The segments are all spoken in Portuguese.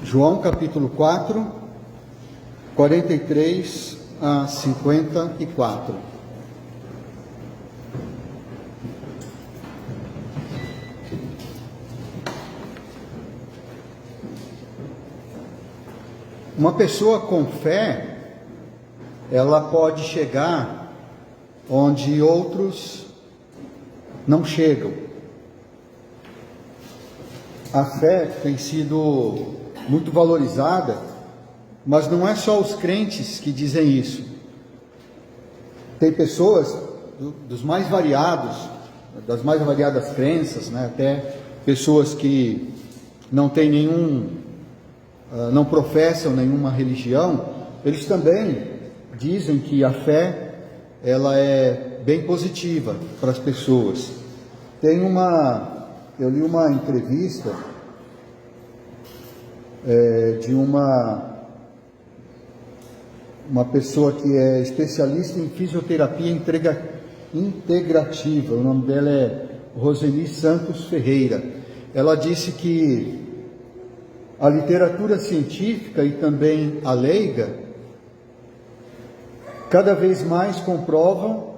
João capítulo 4, 43 a 54. Uma pessoa com fé, ela pode chegar onde outros não chegam. A fé tem sido muito valorizada, mas não é só os crentes que dizem isso. Tem pessoas dos mais variados, das mais variadas crenças, até pessoas que não têm não professam nenhuma religião, eles também dizem que a fé, ela é bem positiva para as pessoas. Eu li uma entrevista de uma pessoa que é especialista em fisioterapia integrativa. O nome dela é Roseli Santos Ferreira. Ela disse que a literatura científica e também a leiga cada vez mais comprovam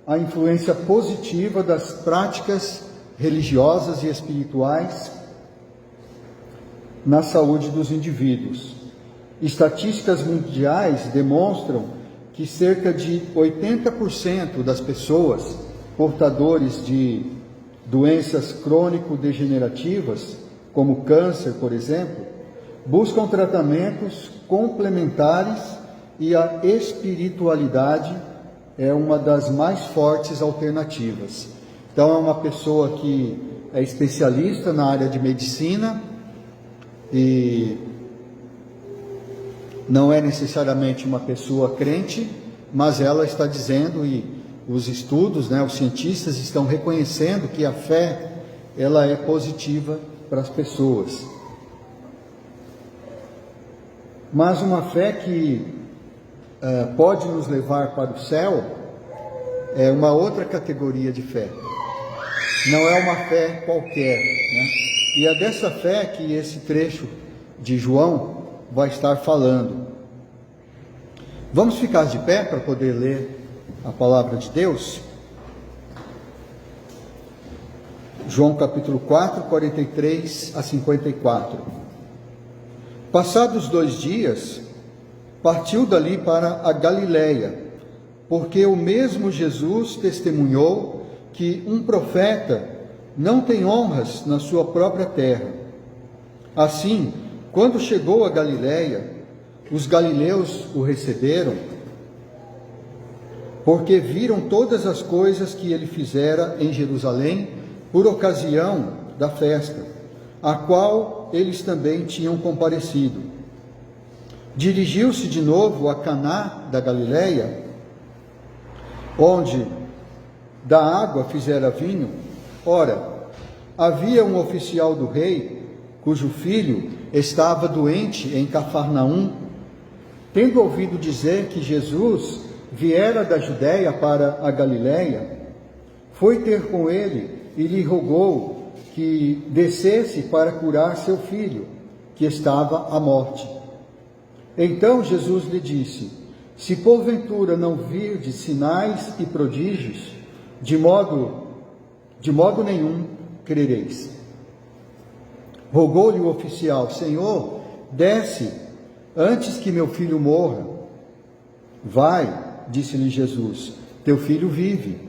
a influência positiva das práticas religiosas e espirituais na saúde dos indivíduos. Estatísticas mundiais demonstram que cerca de 80% das pessoas portadores de doenças crônico-degenerativas, como câncer, por exemplo, buscam tratamentos complementares, e a espiritualidade é uma das mais fortes alternativas. Então, é uma pessoa que é especialista na área de medicina e não é necessariamente uma pessoa crente, mas ela está dizendo, e os estudos, os cientistas estão reconhecendo que a fé, ela é positiva para as pessoas. Mas uma fé que pode nos levar para o céu é uma outra categoria de fé. Não é uma fé qualquer, E é dessa fé que esse trecho de João vai estar falando. Vamos ficar de pé para poder ler a palavra de Deus? João capítulo 4, 43 a 54. Passados 2 dias, partiu dali para a Galileia, porque o mesmo Jesus testemunhou que um profeta não tem honras na sua própria terra. Assim, quando chegou a Galileia, os galileus o receberam, porque viram todas as coisas que ele fizera em Jerusalém por ocasião da festa, a qual eles também tinham comparecido. Dirigiu-se de novo a Caná da Galileia, onde da água fizera vinho. Ora, havia um oficial do rei, cujo filho estava doente em Cafarnaum. Tendo ouvido dizer que Jesus viera da Judéia para a Galileia, foi ter com ele e lhe rogou que descesse para curar seu filho, que estava à morte. Então Jesus lhe disse: se porventura não virdes sinais e prodígios, de modo nenhum crereis. Rogou-lhe o oficial: Senhor, desce antes que meu filho morra. Vai, disse-lhe Jesus, teu filho vive.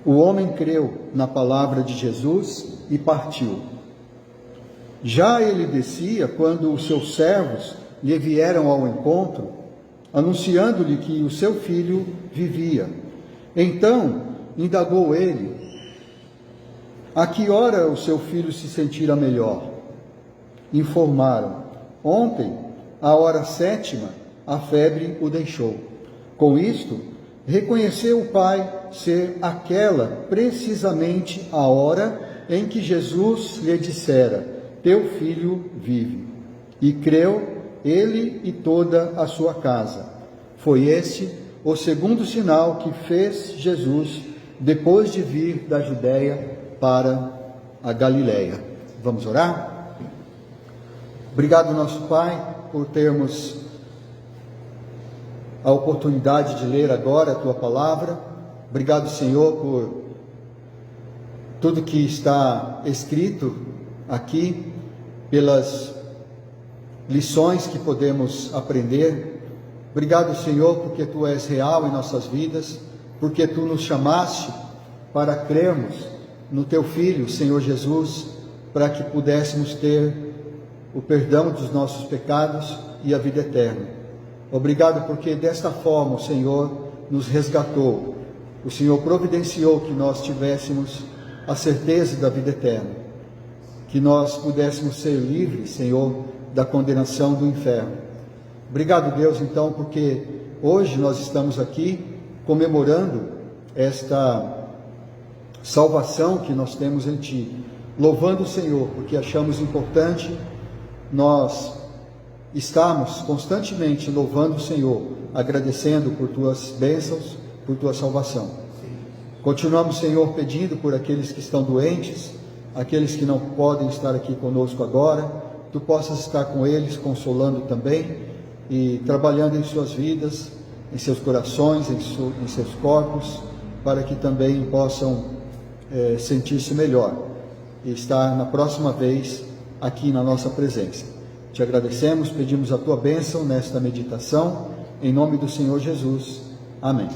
O homem creu na palavra de Jesus e partiu. Já ele descia quando os seus servos lhe vieram ao encontro, anunciando-lhe que o seu filho vivia. Então indagou ele: a que hora o seu filho se sentira melhor? Informaram: ontem, à hora 7ª, a febre o deixou. Com isto, reconheceu o pai ser aquela precisamente a hora em que Jesus lhe dissera: teu filho vive. E creu ele e toda a sua casa. Foi este o segundo sinal que fez Jesus depois de vir da Judéia para a Galileia. Vamos orar? Obrigado, nosso Pai, por termos a oportunidade de ler agora a Tua Palavra. Obrigado, Senhor, por tudo que está escrito aqui, pelas lições que podemos aprender. Obrigado, Senhor, porque Tu és real em nossas vidas, porque Tu nos chamaste para crermos no Teu Filho, Senhor Jesus, para que pudéssemos ter o perdão dos nossos pecados e a vida eterna. Obrigado porque desta forma o Senhor nos resgatou. O Senhor providenciou que nós tivéssemos a certeza da vida eterna, que nós pudéssemos ser livres, Senhor, da condenação do inferno. Obrigado, Deus, então, porque hoje nós estamos aqui comemorando esta salvação que nós temos em Ti, louvando o Senhor, porque achamos importante nós estamos constantemente louvando o Senhor, agradecendo por Tuas bênçãos, por Tua salvação. Continuamos, Senhor, pedindo por aqueles que estão doentes, aqueles que não podem estar aqui conosco agora, Tu possas estar com eles, consolando também e trabalhando em suas vidas, em seus corações, em seus corpos, para que também possam sentir-se melhor e estar na próxima vez aqui na nossa presença. Te agradecemos, pedimos a Tua bênção nesta meditação, em nome do Senhor Jesus. Amém.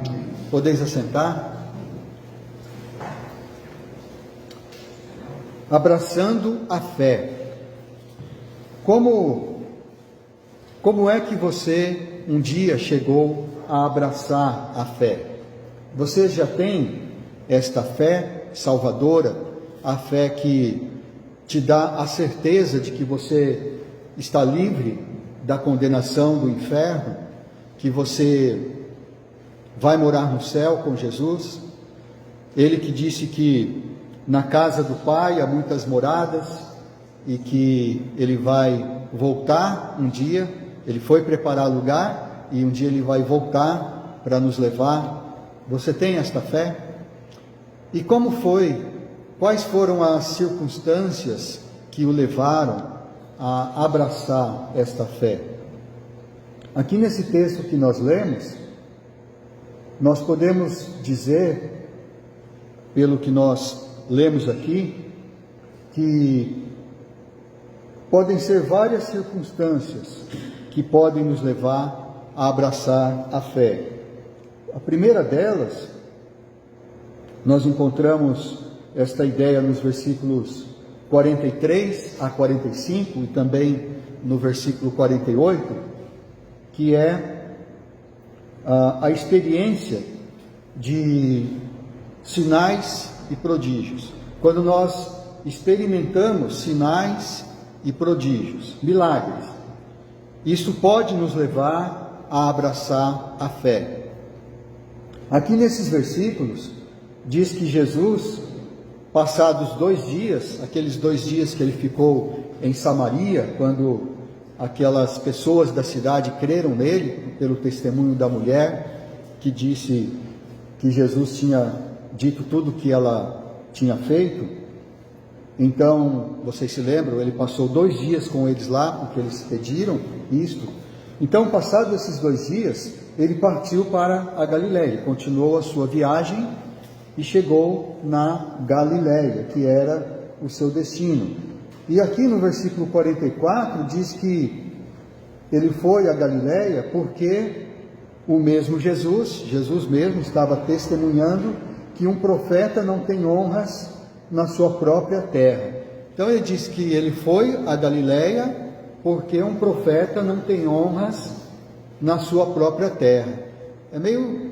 Amém. Podeis assentar. Abraçando a fé. Como é que você um dia chegou a abraçar a fé? Você já tem esta fé salvadora, a fé que te dá a certeza de que você está livre da condenação do inferno, que você vai morar no céu com Jesus? Ele que disse que na casa do Pai há muitas moradas e que Ele vai voltar um dia. Ele foi preparar lugar e um dia Ele vai voltar para nos levar. Você tem esta fé? E como foi? Quais foram as circunstâncias que o levaram a abraçar esta fé? Aqui nesse texto que nós lemos, nós podemos dizer, pelo que nós lemos aqui, que podem ser várias circunstâncias que podem nos levar a abraçar a fé. A primeira delas, nós encontramos esta ideia nos versículos 43 a 45 e também no versículo 48, que é a experiência de sinais e prodígios. Quando nós experimentamos sinais e prodígios, milagres, isso pode nos levar a abraçar a fé. Aqui nesses versículos diz que Jesus, passados 2 dias, aqueles 2 dias que Ele ficou em Samaria, quando aquelas pessoas da cidade creram nele, pelo testemunho da mulher, que disse que Jesus tinha dito tudo o que ela tinha feito. Então, vocês se lembram, Ele passou 2 dias com eles lá, porque eles pediram isto. Então, passados esses 2 dias, Ele partiu para a Galileia, continuou a sua viagem, e chegou na Galileia, que era o seu destino. E aqui no versículo 44 diz que ele foi a Galileia porque o mesmo Jesus mesmo estava testemunhando que um profeta não tem honras na sua própria terra. Então ele diz que ele foi a Galileia porque um profeta não tem honras na sua própria terra. É meio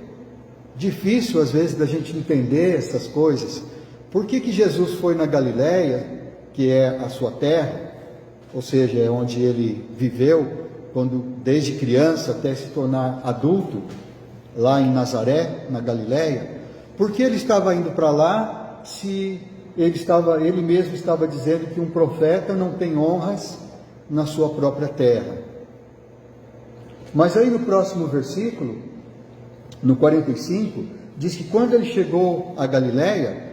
difícil às vezes da gente entender essas coisas. Por que Jesus foi na Galileia, que é a sua terra, ou seja, é onde ele viveu, desde criança até se tornar adulto, lá em Nazaré, na Galileia? Por que ele estava indo para lá, se ele mesmo estava dizendo que um profeta não tem honras na sua própria terra? Mas aí no próximo versículo, no 45, diz que quando ele chegou a Galileia,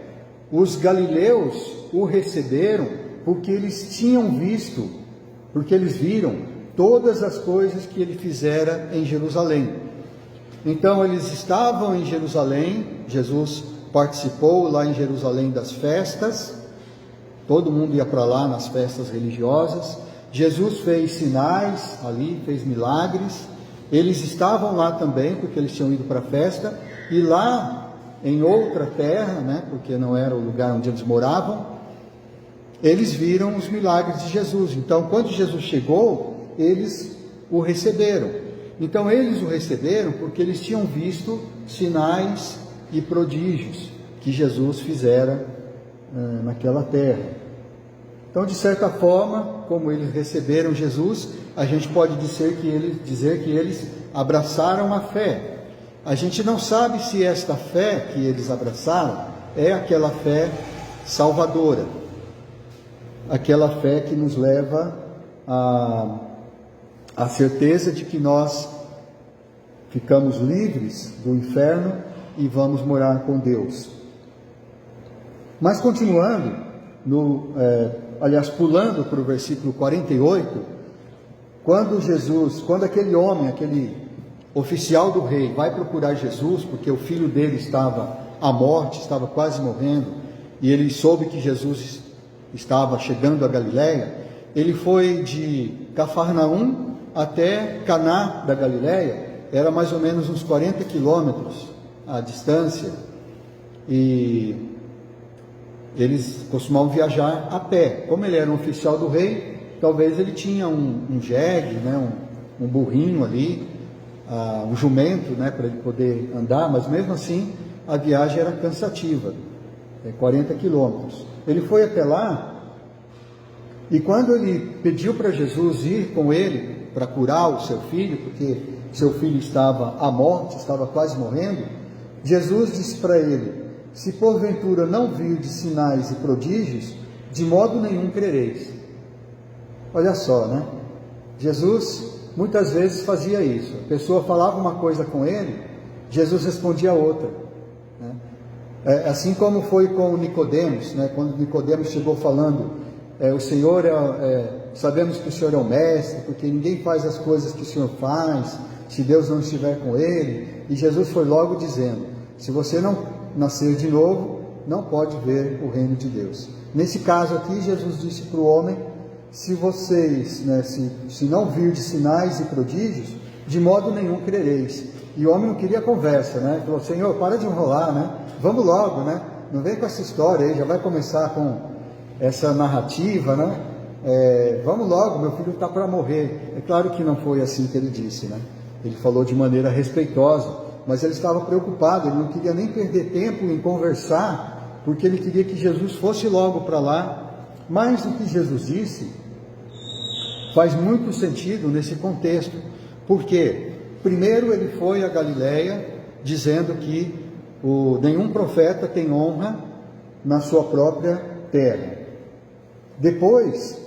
os galileus o receberam porque eles tinham visto porque eles viram todas as coisas que ele fizera em Jerusalém. Então eles estavam em Jerusalém, Jesus participou lá em Jerusalém das festas, todo mundo ia para lá nas festas religiosas. Jesus fez sinais ali, fez milagres. Eles estavam lá também, porque eles tinham ido para a festa, e lá em outra terra, né, porque não era o lugar onde eles moravam, eles viram os milagres de Jesus. Então, quando Jesus chegou, eles o receberam. Então, eles o receberam porque eles tinham visto sinais e prodígios que Jesus fizera naquela terra. Então, de certa forma, como eles receberam Jesus, a gente pode dizer que eles abraçaram a fé. A gente não sabe se esta fé que eles abraçaram é aquela fé salvadora, aquela fé que nos leva à certeza de que nós ficamos livres do inferno e vamos morar com Deus. Mas continuando, pulando para o versículo 48, quando aquele homem, aquele oficial do rei, vai procurar Jesus, porque o filho dele estava à morte, estava quase morrendo, e ele soube que Jesus estava chegando a Galiléia, ele foi de Cafarnaum até Caná da Galiléia, era mais ou menos uns 40 quilômetros a distância, e eles costumavam viajar a pé. Como ele era um oficial do rei, talvez ele tinha um jegue, né, um burrinho ali, um jumento, né, para ele poder andar, mas mesmo assim a viagem era cansativa, 40 quilômetros. Ele foi até lá, e quando ele pediu para Jesus ir com ele para curar o seu filho, porque seu filho estava à morte, estava quase morrendo, Jesus disse para ele: se porventura não virdes sinais e prodígios, de modo nenhum crereis. Olha só, né? Jesus muitas vezes fazia isso. A pessoa falava uma coisa com ele, Jesus respondia outra, né? Assim como foi com Nicodemos, né? Quando Nicodemos chegou falando, o Senhor sabemos que o Senhor é o mestre, porque ninguém faz as coisas que o Senhor faz, se Deus não estiver com ele. E Jesus foi logo dizendo: se você não nascer de novo, não pode ver o reino de Deus. Nesse caso aqui, Jesus disse para o homem: se vocês, né, se não virdes sinais e prodígios, de modo nenhum crereis. E o homem não queria conversa, né? Falou: Senhor, para de enrolar, né? Vamos logo, né? Não vem com essa história aí, já vai começar com essa narrativa, né? Vamos logo, meu filho está para morrer. É claro que não foi assim que ele disse, né? Ele falou de maneira respeitosa, mas ele estava preocupado, ele não queria nem perder tempo em conversar, porque ele queria que Jesus fosse logo para lá. Mas o que Jesus disse faz muito sentido nesse contexto, porque primeiro ele foi a Galiléia dizendo que nenhum profeta tem honra na sua própria terra. Depois,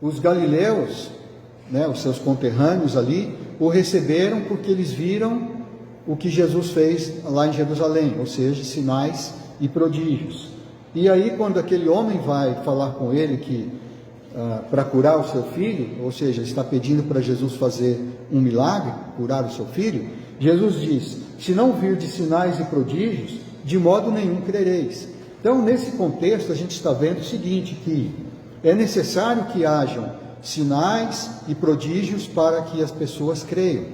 os galileus, né, os seus conterrâneos ali, o receberam porque eles viram o que Jesus fez lá em Jerusalém, ou seja, sinais e prodígios. E aí, quando aquele homem vai falar com ele que para curar o seu filho, ou seja, está pedindo para Jesus fazer um milagre, curar o seu filho, Jesus diz: se não virdes sinais e prodígios, de modo nenhum crereis. Então, nesse contexto, a gente está vendo o seguinte, que é necessário que hajam sinais e prodígios para que as pessoas creiam.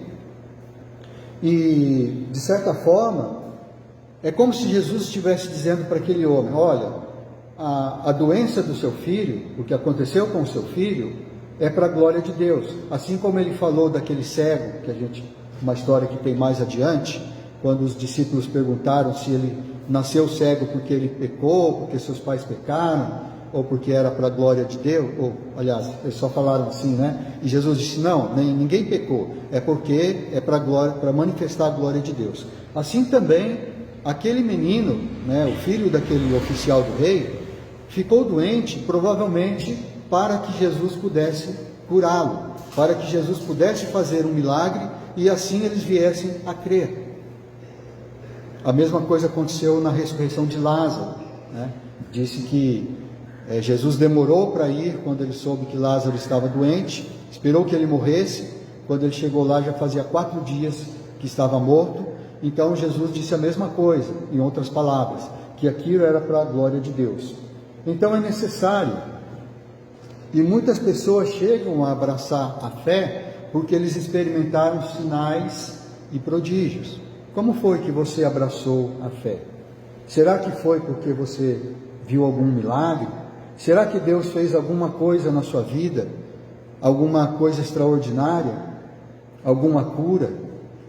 E, de certa forma, é como se Jesus estivesse dizendo para aquele homem: olha, a doença do seu filho, o que aconteceu com o seu filho, é para a glória de Deus. Assim como ele falou daquele cego, uma história que tem mais adiante, quando os discípulos perguntaram se ele nasceu cego porque ele pecou, porque seus pais pecaram, ou porque era para a glória de Deus, ou, aliás, eles só falaram assim, né? E Jesus disse: não, ninguém pecou, é porque é para manifestar a glória de Deus. Assim também, aquele menino, né, o filho daquele oficial do rei, ficou doente, provavelmente para que Jesus pudesse curá-lo, para que Jesus pudesse fazer um milagre e assim eles viessem a crer. A mesma coisa aconteceu na ressurreição de Lázaro, né? Disse que Jesus demorou para ir quando ele soube que Lázaro estava doente, esperou que ele morresse. Quando ele chegou lá, já fazia 4 dias que estava morto. Então Jesus disse a mesma coisa, em outras palavras, que aquilo era para a glória de Deus. Então é necessário, e muitas pessoas chegam a abraçar a fé porque eles experimentaram sinais e prodígios. Como foi que você abraçou a fé? Será que foi porque você viu algum milagre? Será que Deus fez alguma coisa na sua vida? Alguma coisa extraordinária? Alguma cura?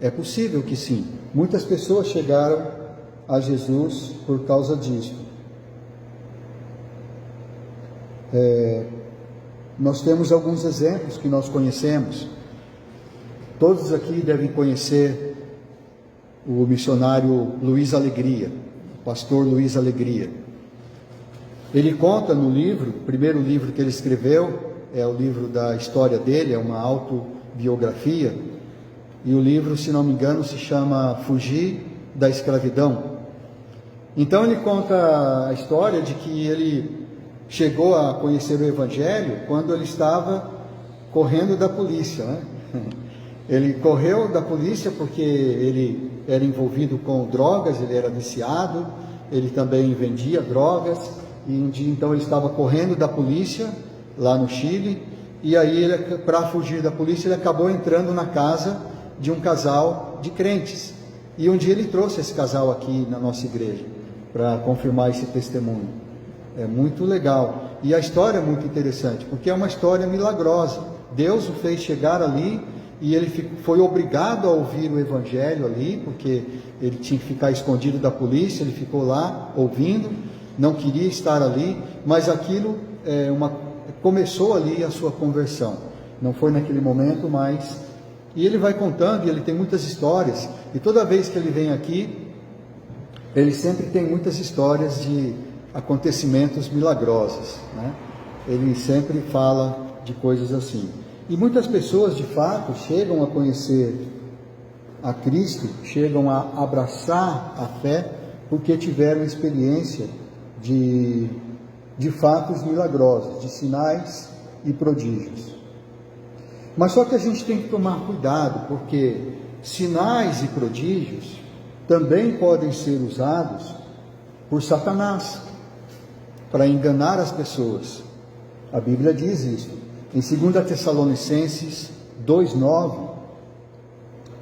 É possível que sim. Muitas pessoas chegaram a Jesus por causa disso. Nós temos alguns exemplos que nós conhecemos. Todos aqui devem conhecer o missionário Luiz Alegria, o pastor Luiz Alegria. Ele conta no livro, o primeiro livro que ele escreveu, é o livro da história dele, é uma autobiografia, e o livro, se não me engano, se chama Fugir da Escravidão. Então ele conta a história de que ele chegou a conhecer o Evangelho quando ele estava correndo da polícia, né? Ele correu da polícia porque ele era envolvido com drogas, ele era viciado, ele também vendia drogas, e um dia então ele estava correndo da polícia lá no Chile, e aí para fugir da polícia ele acabou entrando na casa de um casal de crentes, e um dia ele trouxe esse casal aqui na nossa igreja para confirmar esse testemunho. É muito legal, e a história é muito interessante, porque é uma história milagrosa. Deus o fez chegar ali, e ele foi obrigado a ouvir o Evangelho ali, porque ele tinha que ficar escondido da polícia. Ele ficou lá ouvindo, não queria estar ali, mas aquilo começou ali a sua conversão. Não foi naquele momento, mas... E ele vai contando, e ele tem muitas histórias, e toda vez que ele vem aqui, ele sempre tem muitas histórias de acontecimentos milagrosos, né? Ele sempre fala de coisas assim. E muitas pessoas, de fato, chegam a conhecer a Cristo, chegam a abraçar a fé, porque tiveram experiência de fatos milagrosos, de sinais e prodígios. Mas só que a gente tem que tomar cuidado, porque sinais e prodígios também podem ser usados por Satanás para enganar as pessoas. A Bíblia diz isso. Em 2 Tessalonicenses 2,9,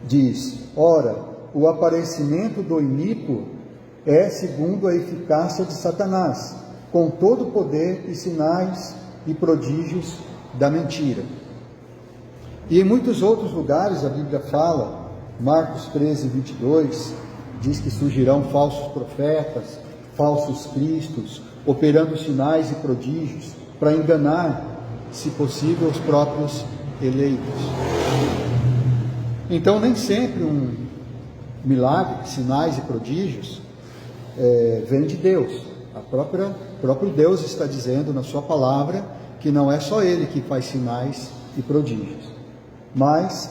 diz: ora, o aparecimento do iníquo é segundo a eficácia de Satanás, com todo o poder e sinais e prodígios da mentira. E em muitos outros lugares a Bíblia fala, Marcos 13:22, diz que surgirão falsos profetas, falsos cristos, operando sinais e prodígios, para enganar, se possível, os próprios eleitos. Então, nem sempre um milagre, sinais e prodígios vem de Deus. O próprio Deus está dizendo na sua palavra que não é só Ele que faz sinais e prodígios. Mas,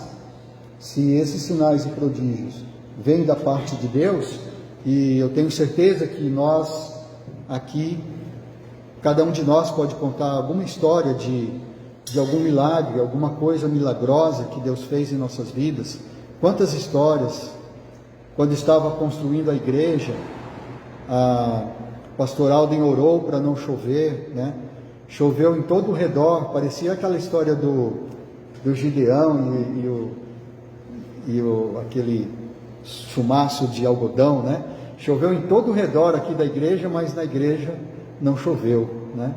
se esses sinais e prodígios vêm da parte de Deus, e eu tenho certeza que nós aqui, cada um de nós pode contar alguma história de algum milagre, alguma coisa milagrosa que Deus fez em nossas vidas. Quantas histórias, quando estava construindo a igreja, a pastor Alden orou para não chover, né? Choveu em todo o redor, parecia aquela história do Gideão e aquele chumaço de algodão, né? Choveu em todo o redor aqui da igreja, mas na igreja não choveu, né?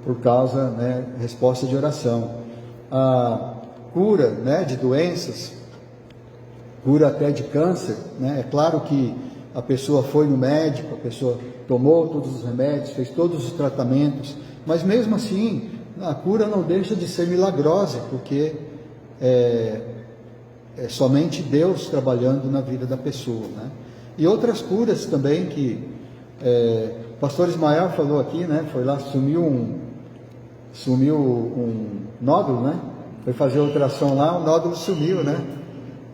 Por causa, né, resposta de oração. A cura, né, de doenças, cura até de câncer, né? É claro que a pessoa foi no médico, a pessoa tomou todos os remédios, fez todos os tratamentos, mas mesmo assim a cura não deixa de ser milagrosa, porque é somente Deus trabalhando na vida da pessoa, né? E outras curas também que o pastor Ismael falou aqui, né? Foi lá, sumiu um nódulo, né? Foi fazer a ultrassom lá, o nódulo sumiu, né?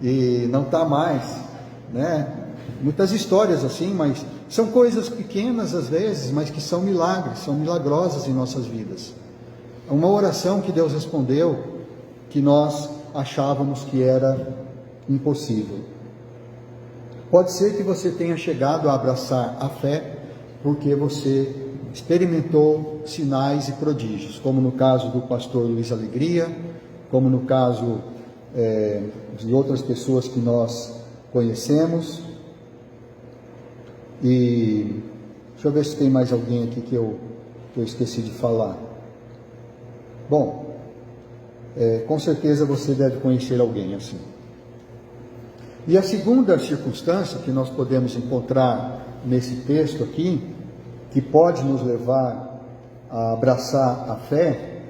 E não está mais, né? Muitas histórias assim, mas São coisas pequenas às vezes, mas que são milagres, são milagrosas em nossas vidas. Uma oração que Deus respondeu, que nós achávamos que era impossível. Pode ser que você tenha chegado a abraçar a fé porque você experimentou sinais e prodígios, como no caso do pastor Luiz Alegria, como no caso de outras pessoas que nós conhecemos. E deixa eu ver se tem mais alguém aqui que eu esqueci de falar. Bom, com certeza você deve conhecer alguém assim. E a segunda circunstância que nós podemos encontrar nesse texto aqui, que pode nos levar a abraçar a fé,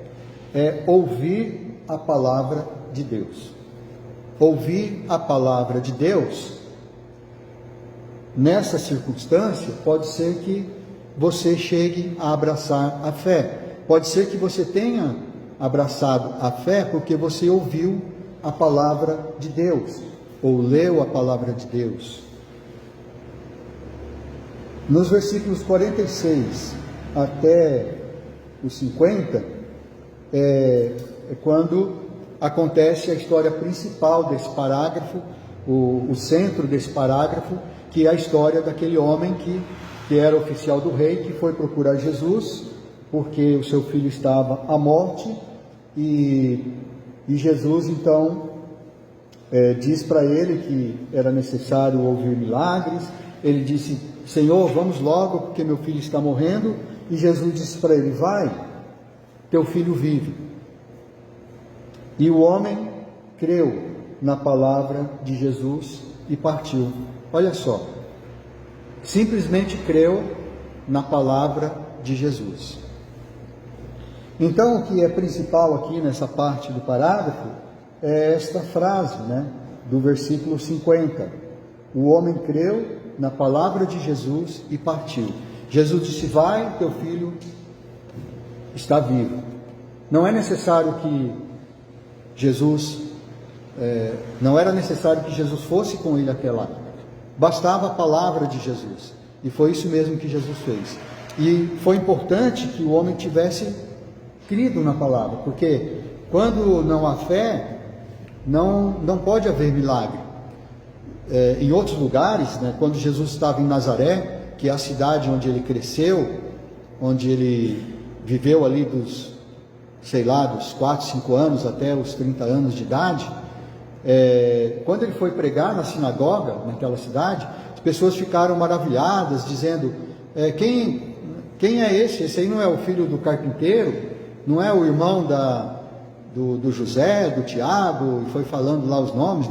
é ouvir a palavra de Deus. Ouvir a palavra de Deus, nessa circunstância, pode ser que você chegue a abraçar a fé. Pode ser que você tenha abraçado a fé porque você ouviu a palavra de Deus, ou leu a palavra de Deus. Nos versículos 46 até os 50, é quando acontece a história principal desse parágrafo, o centro desse parágrafo, que é a história daquele homem que era oficial do rei, que foi procurar Jesus, porque o seu filho estava à morte, e Jesus então diz para ele que era necessário ouvir milagres. Ele disse: Senhor, vamos logo, porque meu filho está morrendo. E Jesus disse para ele: vai, teu filho vive. E o homem creu na palavra de Jesus e partiu. Olha só, simplesmente creu na palavra de Jesus. Então, o que é principal aqui nessa parte do parágrafo é esta frase, do versículo 50. O homem creu na palavra de Jesus e partiu. Jesus disse: vai, teu filho está vivo. Não é necessário que não era necessário que Jesus fosse com ele até lá. Bastava a palavra de Jesus. E foi isso mesmo que Jesus fez. E foi importante que o homem tivesse crido na palavra, porque quando não há fé, não pode haver milagre. Em outros lugares, quando Jesus estava em Nazaré, que é a cidade onde ele cresceu, onde ele viveu ali dos 4, 5 anos até os 30 anos de idade, quando ele foi pregar na sinagoga, naquela cidade, as pessoas ficaram maravilhadas, dizendo: quem é esse? Esse aí não é o filho do carpinteiro? Não é o irmão do José, do Tiago? E foi falando lá os nomes,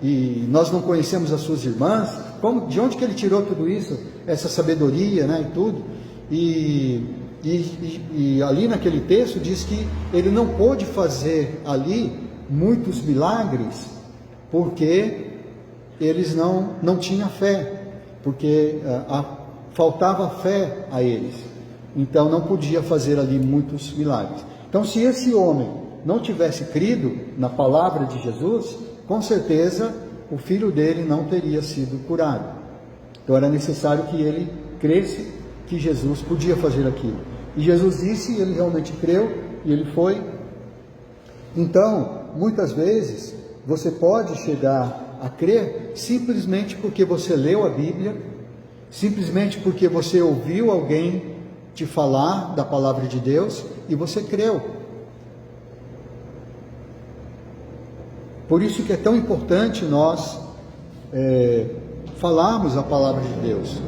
E nós não conhecemos as suas irmãs. De onde que ele tirou tudo isso? Essa sabedoria, e tudo. E ali naquele texto diz que ele não pôde fazer ali muitos milagres porque eles não tinham fé, porque faltava fé a eles. Então não podia fazer ali muitos milagres. Então, se esse homem não tivesse crido na palavra de Jesus, com certeza o filho dele não teria sido curado. Então era necessário que ele cresce que Jesus podia fazer aquilo. E Jesus disse, e ele realmente creu, e ele foi. Então, muitas vezes, você pode chegar a crer simplesmente porque você leu a Bíblia, simplesmente porque você ouviu alguém te falar da palavra de Deus e você creu. Por isso que é tão importante nós falarmos a palavra de Deus,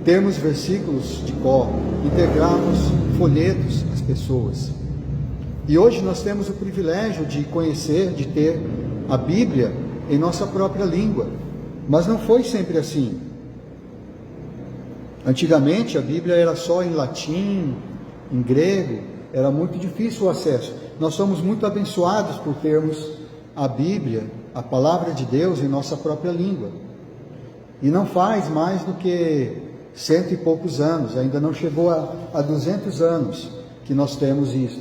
termos versículos de cor, integrarmos folhetos às pessoas. E hoje nós temos o privilégio de conhecer, de ter a Bíblia em nossa própria língua, mas não foi sempre assim. Antigamente a Bíblia era só em latim, em grego, era muito difícil o acesso. Nós somos muito abençoados por termos a Bíblia, a palavra de Deus, em nossa própria língua. E não faz mais do que 100 e poucos anos, ainda não chegou a 200 anos que nós temos isso.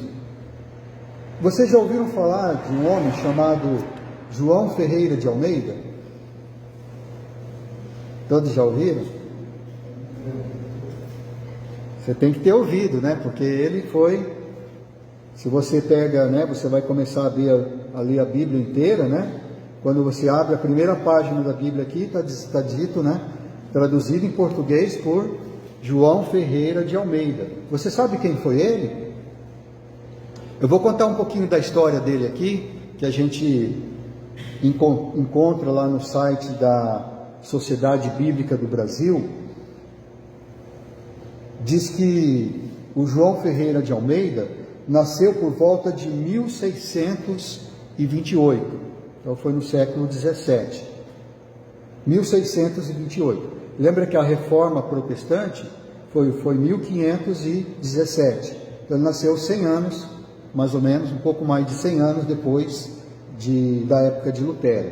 Vocês já ouviram falar de um homem chamado João Ferreira de Almeida? Todos já ouviram? Você tem que ter ouvido, né? Porque ele foi, se você pega, né? Você vai começar a ler a Bíblia inteira, né? Quando você abre a primeira página da Bíblia aqui, está dito, né? Traduzido em português por João Ferreira de Almeida. Você sabe quem foi ele? Eu vou contar um pouquinho da história dele aqui, que a gente encontra lá no site da Sociedade Bíblica do Brasil. Diz que o João Ferreira de Almeida nasceu por volta de 1628, então foi no século 17, 1628. Lembra que a reforma protestante foi 1517, então ele nasceu 100 anos, mais ou menos, um pouco mais de 100 anos depois da época de Lutero.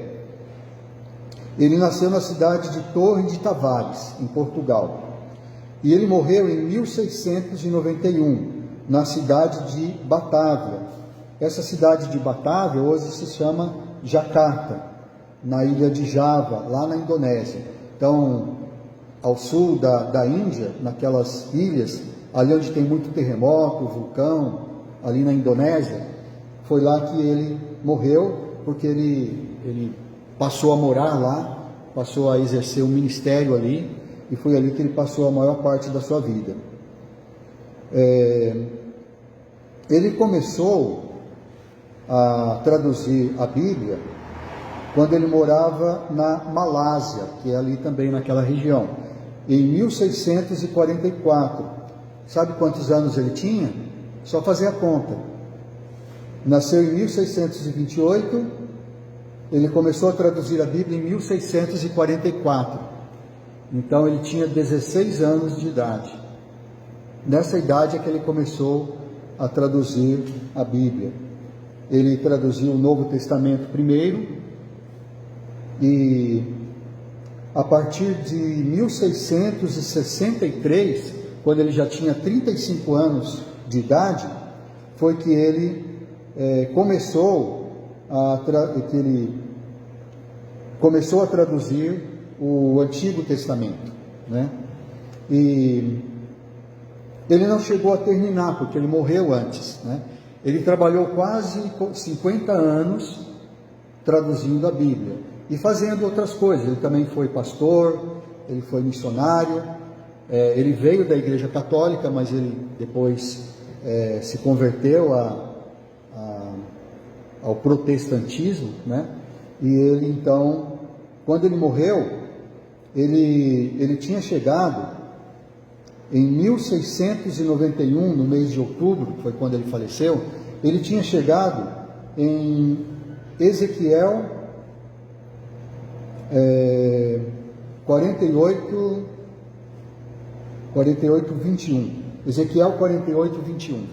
Ele nasceu na cidade de Torre de Tavares, em Portugal, e ele morreu em 1691, na cidade de Batávia. Essa cidade de Batávia hoje se chama Jakarta, na ilha de Java, lá na Indonésia. Então, ao sul da Índia, naquelas ilhas, ali onde tem muito terremoto, vulcão, ali na Indonésia, foi lá que ele morreu, porque ele passou a morar lá, passou a exercer um ministério ali, e foi ali que ele passou a maior parte da sua vida. Ele começou a traduzir a Bíblia quando ele morava na Malásia, que é ali também naquela região, em 1644. Sabe quantos anos ele tinha? Só fazer a conta. Nasceu em 1628, ele começou a traduzir a Bíblia em 1644. Então ele tinha 16 anos de idade. Nessa idade é que ele começou a traduzir a Bíblia. Ele traduziu o Novo Testamento primeiro, e a partir de 1663, quando ele já tinha 35 anos de idade, foi que ele começou a traduzir o Antigo Testamento, né? E ele não chegou a terminar, porque ele morreu antes, né? Ele trabalhou quase 50 anos traduzindo a Bíblia e fazendo outras coisas. Ele também foi pastor, ele foi missionário, ele veio da Igreja Católica, mas ele depois se converteu ao protestantismo, né? E ele então, quando ele morreu, ele tinha chegado em 1691, no mês de outubro, que foi quando ele faleceu. Ele tinha chegado em Ezequiel 48, 21. Ezequiel 48, 21.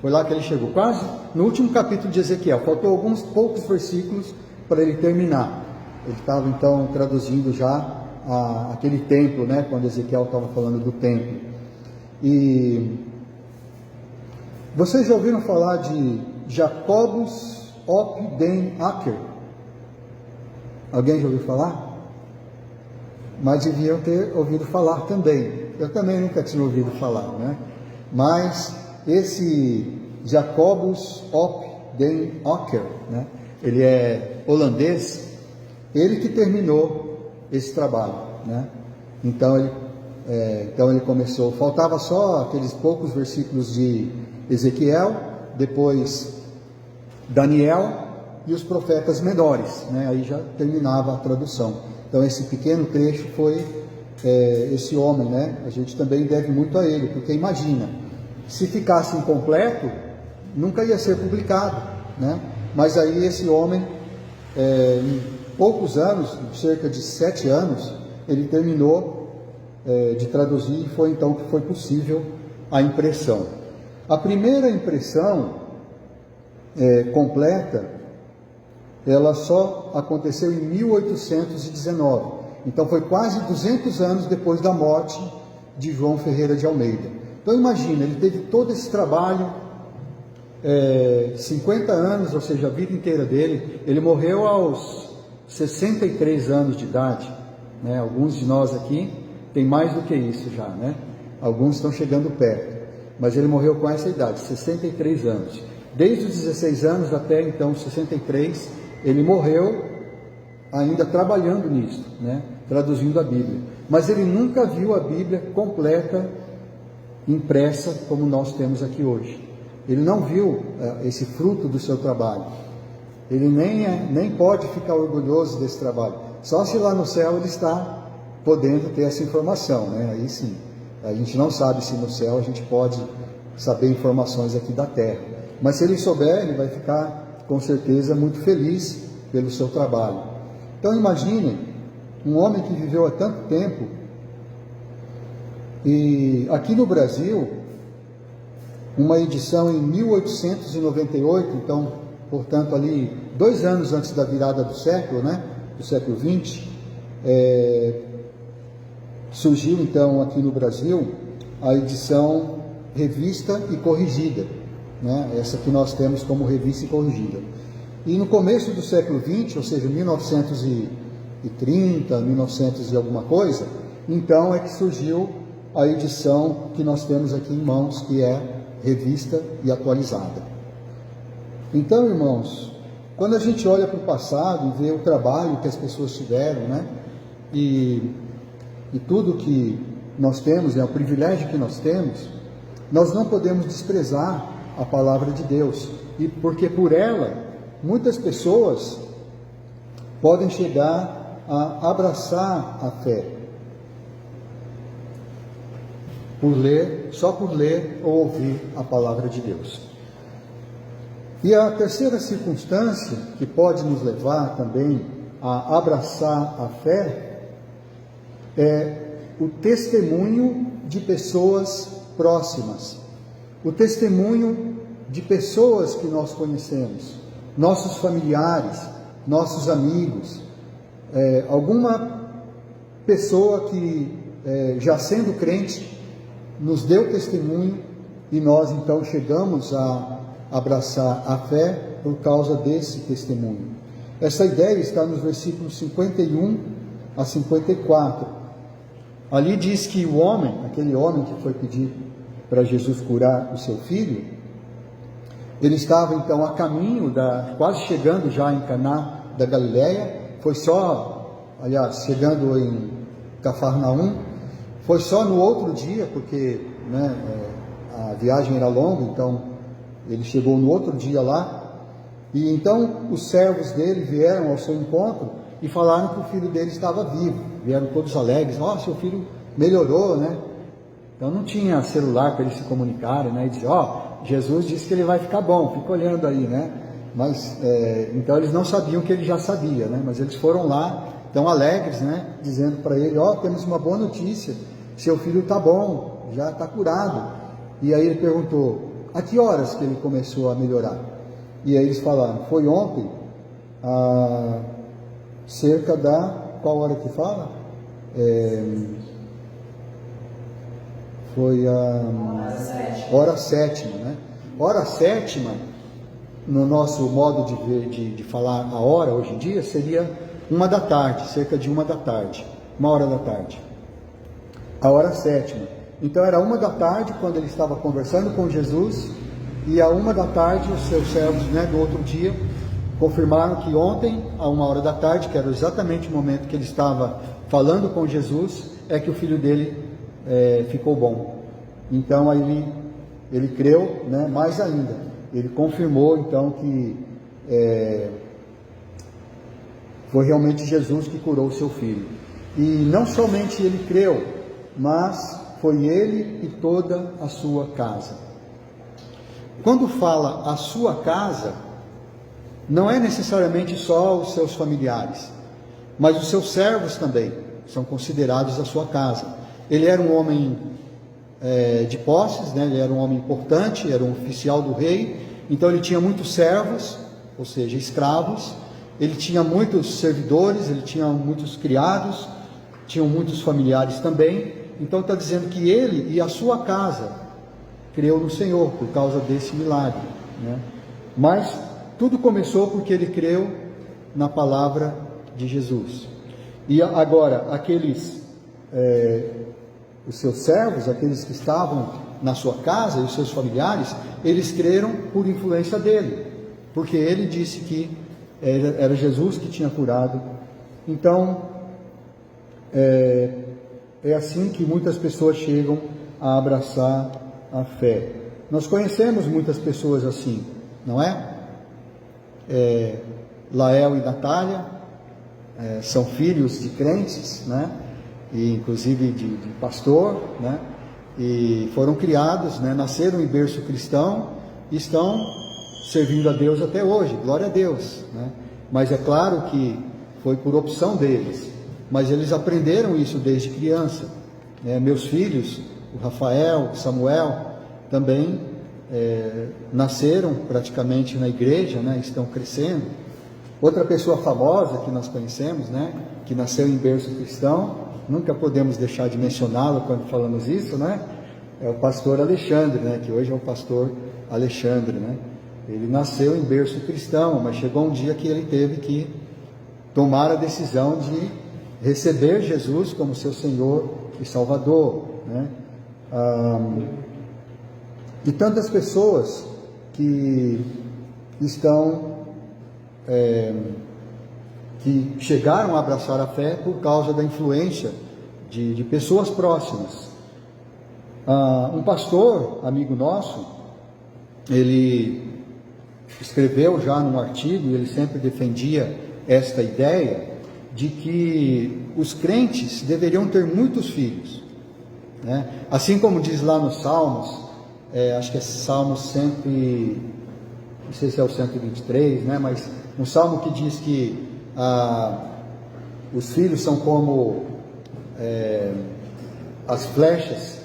Foi lá que ele chegou, quase no último capítulo de Ezequiel. Faltou alguns poucos versículos para ele terminar. Ele estava então traduzindo já aquele templo, né, quando Ezequiel estava falando do templo. E vocês já ouviram falar de Jacobus op den Akker? Alguém já ouviu falar? Mas deviam ter ouvido falar também. Eu também nunca tinha ouvido falar, né? Mas esse Jacobus op den Akker, né, ele é holandês, ele que terminou esse trabalho, né? Então ele começou, faltava só aqueles poucos versículos de Ezequiel, depois Daniel e os profetas menores, né? Aí já terminava a tradução. Então esse pequeno trecho foi esse homem, né? A gente também deve muito a ele, porque imagina, se ficasse incompleto, nunca ia ser publicado, né? Mas aí esse homem, em poucos anos, cerca de 7 anos, ele terminou de traduzir, e foi então que foi possível a impressão. A primeira impressão completa, ela só aconteceu em 1819, então foi quase 200 anos depois da morte de João Ferreira de Almeida. Então imagina, ele teve todo esse trabalho, 50 anos, ou seja, a vida inteira dele. Ele morreu aos 63 anos de idade, né? Alguns de nós aqui tem mais do que isso já, né? Alguns estão chegando perto, mas ele morreu com essa idade, 63 anos. Desde os 16 anos até então 63, ele morreu ainda trabalhando nisso, né? Traduzindo a Bíblia. Mas ele nunca viu a Bíblia completa, impressa, como nós temos aqui hoje. Ele não viu esse fruto do seu trabalho. Ele nem pode ficar orgulhoso desse trabalho. Só se lá no céu ele está podendo ter essa informação, né? Aí sim. A gente não sabe se no céu a gente pode saber informações aqui da terra. Mas se ele souber, ele vai ficar com certeza muito feliz pelo seu trabalho. Então imagine um homem que viveu há tanto tempo, e aqui no Brasil, uma edição em 1898, então, portanto, ali 2 anos antes da virada do século, né, do século XX, surgiu então aqui no Brasil a edição revista e corrigida, né, essa que nós temos como revista e corrigida. E no começo do século XX, ou seja, 1930, 1900 e alguma coisa, então é que surgiu a edição que nós temos aqui em mãos, que é revista e atualizada. Então, irmãos, quando a gente olha para o passado e vê o trabalho que as pessoas tiveram, né, e tudo que nós temos, o privilégio que nós temos, nós não podemos desprezar a palavra de Deus, e porque por ela muitas pessoas podem chegar a abraçar a fé, só por ler ou ouvir a palavra de Deus. E a terceira circunstância que pode nos levar também a abraçar a fé é o testemunho de pessoas próximas, o testemunho de pessoas que nós conhecemos, nossos familiares, nossos amigos, alguma pessoa que já sendo crente nos deu testemunho e nós então chegamos a abraçar a fé por causa desse testemunho. Essa ideia está nos versículos 51 a 54. Ali diz que o homem, aquele homem que foi pedir para Jesus curar o seu filho, ele estava então a caminho, quase chegando já em Caná da Galileia, chegando em Cafarnaum, foi só no outro dia, porque a viagem era longa, então ele chegou no outro dia lá, e então os servos dele vieram ao seu encontro e falaram que o filho dele estava vivo, vieram todos alegres, seu filho melhorou, né? Então não tinha celular para eles se comunicarem, né? E dizer, Jesus disse que ele vai ficar bom, fica olhando aí, né? Mas, então eles não sabiam que ele já sabia, né? Mas eles foram lá, tão alegres, né? Dizendo para ele, temos uma boa notícia, seu filho está bom, já está curado. E aí ele perguntou, a que horas que ele começou a melhorar? E aí eles falaram, foi ontem, cerca da, qual hora que fala? Foi a hora sétima, né? Hora sétima, no nosso modo de falar a hora hoje em dia, seria 1 da tarde, cerca de 1 da tarde, 1h da tarde. A hora sétima. Então era 1 da tarde quando ele estava conversando com Jesus, e a 1 da tarde os seus servos, né, do outro dia, confirmaram que ontem, a 1h da tarde, que era exatamente o momento que ele estava falando com Jesus, é que o filho dele ficou bom. Então aí ele creu, né, mais ainda. Ele confirmou então que foi realmente Jesus que curou o seu filho. E não somente ele creu, mas foi ele e toda a sua casa. Quando fala a sua casa, não é necessariamente só os seus familiares, mas os seus servos também são considerados a sua casa. Ele era um homem de posses, né? Ele era um homem importante, era um oficial do rei, então ele tinha muitos servos, ou seja, escravos, ele tinha muitos servidores, ele tinha muitos criados, tinham muitos familiares também. Então está dizendo que ele e a sua casa creu no Senhor por causa desse milagre, né? Mas tudo começou porque ele creu na palavra de Jesus. E agora, aqueles os seus servos, aqueles que estavam na sua casa e os seus familiares, eles creram por influência dele, porque ele disse que era Jesus que tinha curado. Então, é assim que muitas pessoas chegam a abraçar a fé. Nós conhecemos muitas pessoas assim, não é? Lael e Natália são filhos de crentes, né? E inclusive de pastor, né? E foram criados, né? Nasceram em berço cristão e estão servindo a Deus até hoje, glória a Deus, né? Mas é claro que foi por opção deles, mas eles aprenderam isso desde criança, né? Meus filhos, o Rafael, o Samuel, também nasceram praticamente na igreja, né? Estão crescendo. Outra pessoa famosa que nós conhecemos, né? Que nasceu em berço cristão, nunca podemos deixar de mencioná-lo quando falamos isso, né? É o pastor Alexandre, né? Que hoje é o pastor Alexandre, né? Ele nasceu em berço cristão, mas chegou um dia que ele teve que tomar a decisão de receber Jesus como seu Senhor e Salvador, né? E tantas pessoas que estão que chegaram a abraçar a fé por causa da influência de pessoas próximas. Um pastor, amigo nosso, ele escreveu já num artigo, e ele sempre defendia esta ideia de que os crentes deveriam ter muitos filhos, né? Assim como diz lá nos Salmos, acho que é Salmo 100, não sei se é o 123, né? Mas um salmo que diz que os filhos são como as flechas,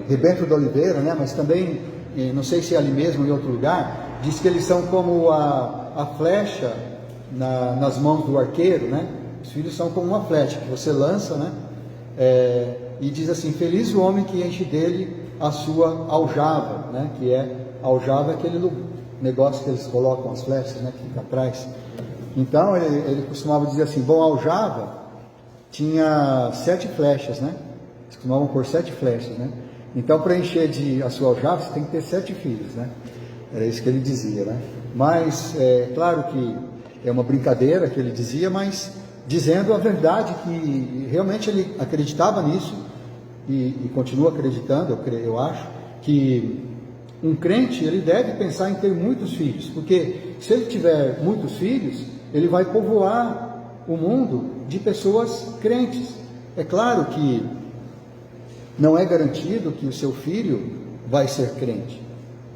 rebento da oliveira, né? Mas também, não sei se é ali mesmo em outro lugar, diz que eles são como a flecha nas mãos do arqueiro, né? Os filhos são como uma flecha que você lança, né? E diz assim: feliz o homem que enche dele a sua aljava, né? Que aljava é aquele negócio que eles colocam as flechas, né? Que fica atrás. Então ele costumava dizer assim: bom, a aljava tinha 7 flechas, né? Eles costumavam pôr 7 flechas, né? Então, para encher a sua aljava, você tem que ter 7 filhos, né? Era isso que ele dizia, né? Mas, claro que é uma brincadeira que ele dizia, mas dizendo a verdade, que realmente ele acreditava nisso e continua acreditando, eu acho, que um crente, ele deve pensar em ter muitos filhos, porque se ele tiver muitos filhos, ele vai povoar o mundo de pessoas crentes. É claro que não é garantido que o seu filho vai ser crente,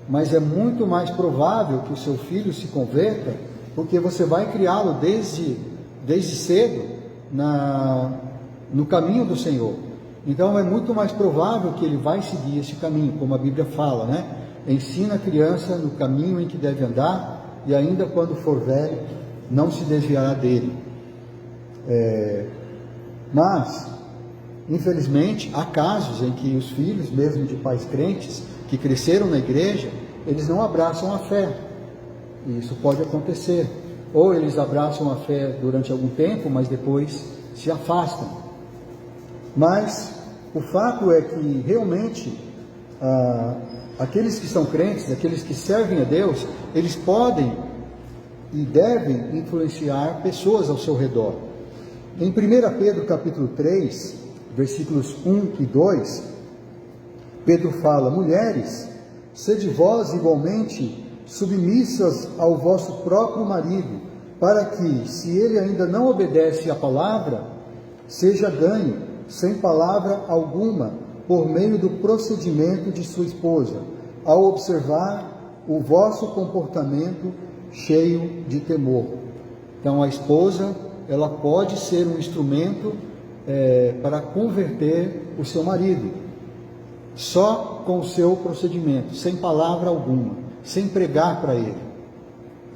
mas é muito mais provável que o seu filho se converta, porque você vai criá-lo desde cedo no caminho do Senhor. Então é muito mais provável que ele vai seguir esse caminho, como a Bíblia fala, né? Ensina a criança no caminho em que deve andar, e ainda quando for velho, não se desviará dele. Mas, infelizmente, há casos em que os filhos, mesmo de pais crentes, que cresceram na igreja, eles não abraçam a fé. E isso pode acontecer. Ou eles abraçam a fé durante algum tempo, mas depois se afastam. Mas o fato é que realmente aqueles que são crentes, aqueles que servem a Deus, eles podem e devem influenciar pessoas ao seu redor. Em 1 Pedro capítulo 3, versículos 1 e 2, Pedro fala: mulheres, sede vós igualmente submissas ao vosso próprio marido, para que, se ele ainda não obedece à palavra, seja ganho, sem palavra alguma, por meio do procedimento de sua esposa, ao observar o vosso comportamento cheio de temor. Então a esposa, ela pode ser um instrumento para converter o seu marido, só com o seu procedimento, sem palavra alguma, sem pregar para ele.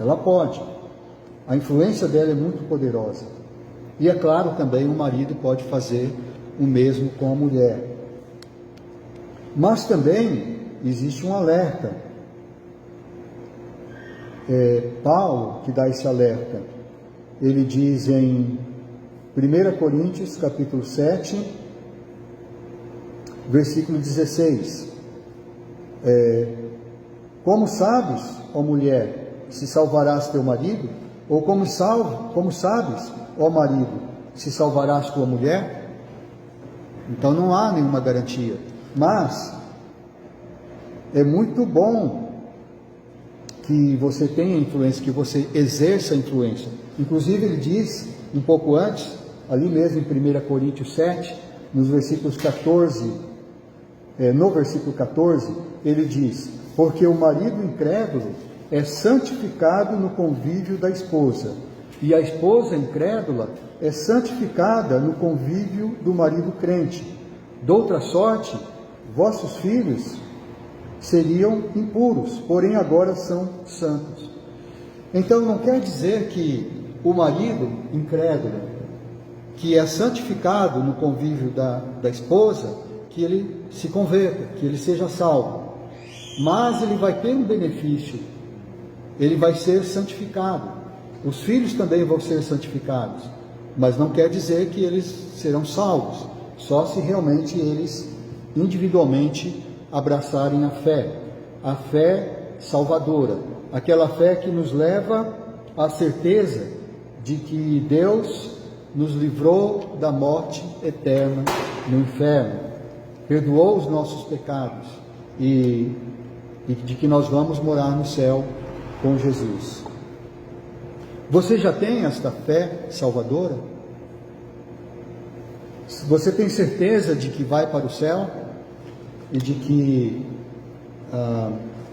Ela pode. A influência dela é muito poderosa. E é claro, também o marido pode fazer o mesmo com a mulher. Mas também existe um alerta. Paulo que dá esse alerta. Ele diz em 1 Coríntios, capítulo 7, versículo 16. Como sabes, ó mulher, se salvarás teu marido? Ou como sabes, ó marido, se salvarás tua mulher? Então não há nenhuma garantia. Mas é muito bom que você tenha influência, que você exerça influência. Inclusive ele diz, um pouco antes, ali mesmo em 1 Coríntios 7, nos versículos 14, no versículo 14, ele diz: porque o marido incrédulo é santificado no convívio da esposa, e a esposa incrédula é santificada no convívio do marido crente. Doutra sorte, vossos filhos seriam impuros, porém agora são santos. Então não quer dizer que o marido incrédulo, que é santificado no convívio da esposa, que ele se converta, que ele seja salvo. Mas ele vai ter um benefício, ele vai ser santificado. Os filhos também vão ser santificados, mas não quer dizer que eles serão salvos, só se realmente eles individualmente abraçarem a fé salvadora, aquela fé que nos leva à certeza de que Deus nos livrou da morte eterna no inferno, perdoou os nossos pecados e de que nós vamos morar no céu com Jesus. Você já tem esta fé salvadora? Você tem certeza de que vai para o céu? E de que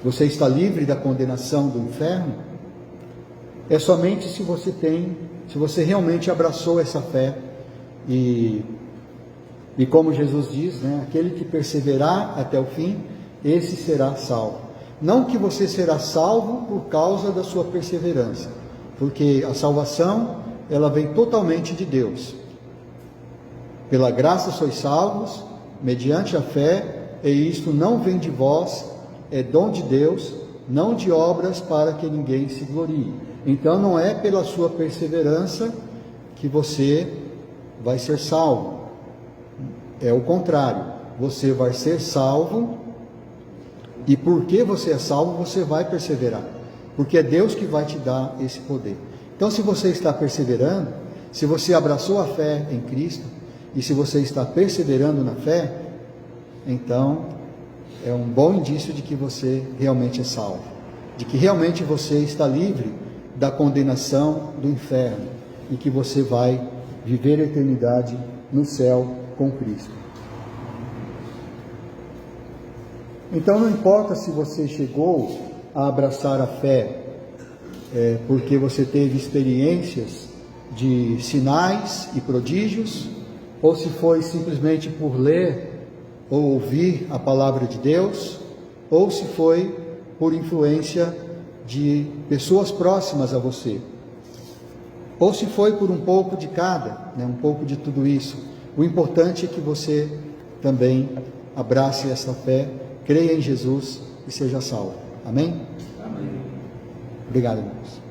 você está livre da condenação do inferno? É somente se você realmente abraçou essa fé e como Jesus diz, aquele que perseverar até o fim, esse será salvo. Não que você será salvo por causa da sua perseverança, porque a salvação, ela vem totalmente de Deus. Pela graça sois salvos, mediante a fé, e isto não vem de vós, é dom de Deus, não de obras para que ninguém se glorie. Então não é pela sua perseverança que você vai ser salvo. É o contrário, você vai ser salvo, e porque você é salvo, você vai perseverar, porque é Deus que vai te dar esse poder. Então, se você está perseverando, se você abraçou a fé em Cristo, e se você está perseverando na fé, então é um bom indício de que você realmente é salvo, de que realmente você está livre da condenação do inferno, e que você vai viver a eternidade no céu com Cristo. Então não importa se você chegou a abraçar a fé porque você teve experiências de sinais e prodígios, ou se foi simplesmente por ler ou ouvir a palavra de Deus, ou se foi por influência de pessoas próximas a você, ou se foi por um pouco de cada, um pouco de tudo isso. O importante é que você também abrace essa fé, creia em Jesus e seja salvo. Amém? Amém. Obrigado, irmãos.